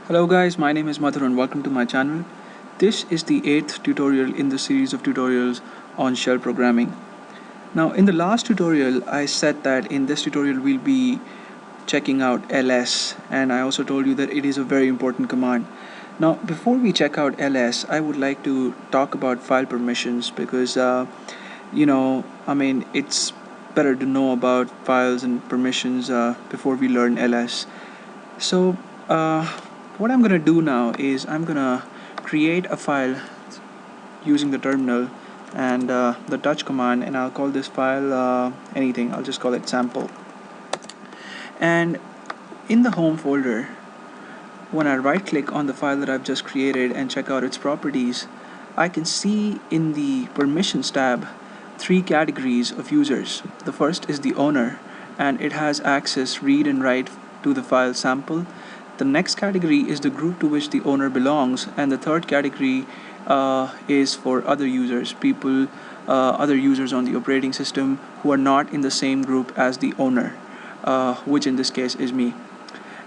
Hello guys, my name is Madhur and welcome to my channel. This is the 8th tutorial in the series of tutorials on shell programming. Now in the last tutorial I said that in this tutorial we'll be checking out ls, and I also told you that it is a very important command. Now before we check out ls, I would like to talk about file permissions because it's better to know about files and permissions before we learn ls. So what I'm gonna do now is I'm gonna create a file using the terminal and the touch command, and I'll call this file anything. I'll just call it sample. And in the home folder, when I right click on the file that I've just created and check out its properties, I can see in the permissions tab three categories of users. The first is the owner, and it has access read and write to the file sample. The next category is the group to which the owner belongs, and the third category is for other users, other users on the operating system who are not in the same group as the owner, which in this case is me.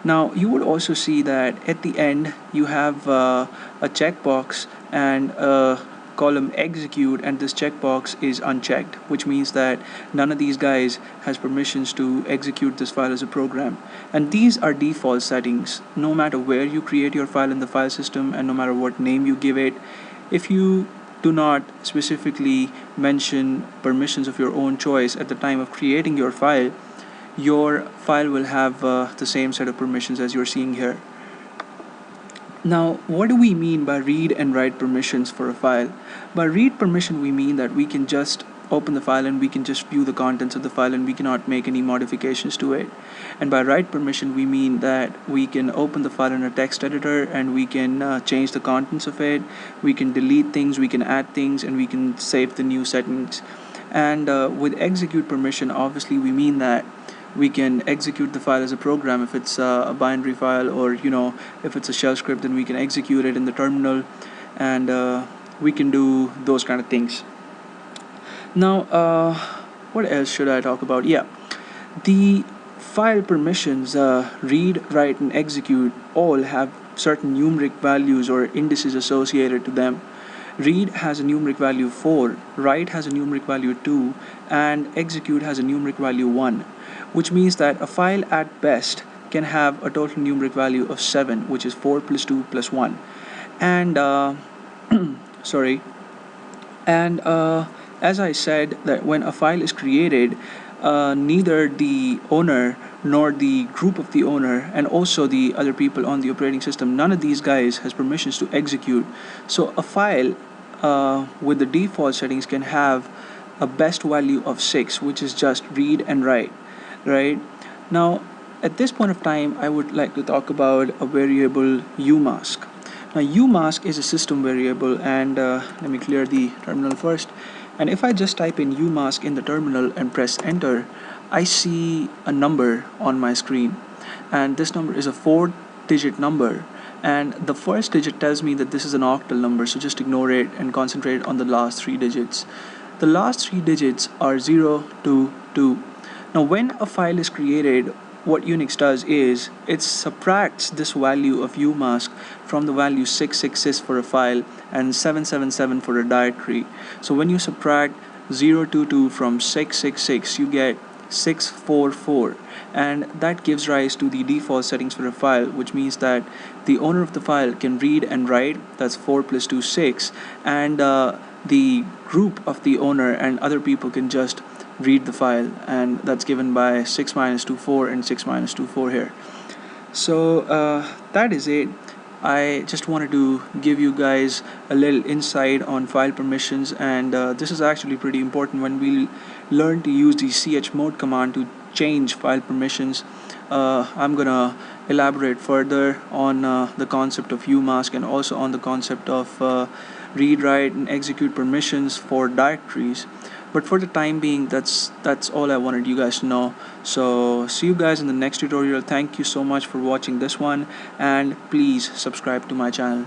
Now you would also see that at the end you have a checkbox and a column execute, and this checkbox is unchecked, which means that none of these guys has permissions to execute this file as a program. And these are default settings. No matter where you create your file in the file system and no matter what name you give it, if you do not specifically mention permissions of your own choice at the time of creating your file will have the same set of permissions as you're seeing here. Now, what do we mean by read and write permissions for a file? By read permission, we mean that we can just open the file and we can just view the contents of the file and we cannot make any modifications to it. And by write permission, we mean that we can open the file in a text editor and we can change the contents of it, we can delete things, we can add things, and we can save the new settings. And with execute permission, obviously we mean that we can execute the file as a program. If it's a binary file, or if it's a shell script, then we can execute it in the terminal, and we can do those kind of things. Now what else should I talk about? Yeah, the file permissions, read, write, and execute, all have certain numeric values or indices associated to them. Read has a numeric value 4, write has a numeric value 2, and execute has a numeric value 1, which means that a file at best can have a total numeric value of 7, which is 4 plus 2 plus 1. And sorry, and as I said, that when a file is created, neither the owner nor the group of the owner and also the other people on the operating system, none of these guys has permissions to execute. So a file with the default settings can have a best value of 6, which is just read and write. Right now, at this point of time, I would like to talk about a variable umask. Now umask is a system variable, and let me clear the terminal first. And if I just type in umask in the terminal and press enter, I see a number on my screen, and this number is a 4-digit number, and the first digit tells me that this is an octal number, so just ignore it and concentrate on the last 3 digits. The last 3 digits are 0, 2, 2. Now when a file is created, what Unix does is it subtracts this value of umask from the value 666 for a file and 777 for a directory. So when you subtract 022 from 666, you get 644, and that gives rise to the default settings for a file, which means that the owner of the file can read and write, that's 4 plus 2 6, and the group of the owner and other people can just read the file, and that's given by 6 minus 2 4 and 6 minus 2 4 here. So that is it. I just wanted to give you guys a little insight on file permissions, and this is actually pretty important when we learn to use the chmod command to change file permissions. I'm gonna elaborate further on the concept of umask and also on the concept of read, write, and execute permissions for directories. But for the time being, that's all I wanted you guys to know. So see you guys in the next tutorial. Thank you so much for watching this one, and please subscribe to my channel.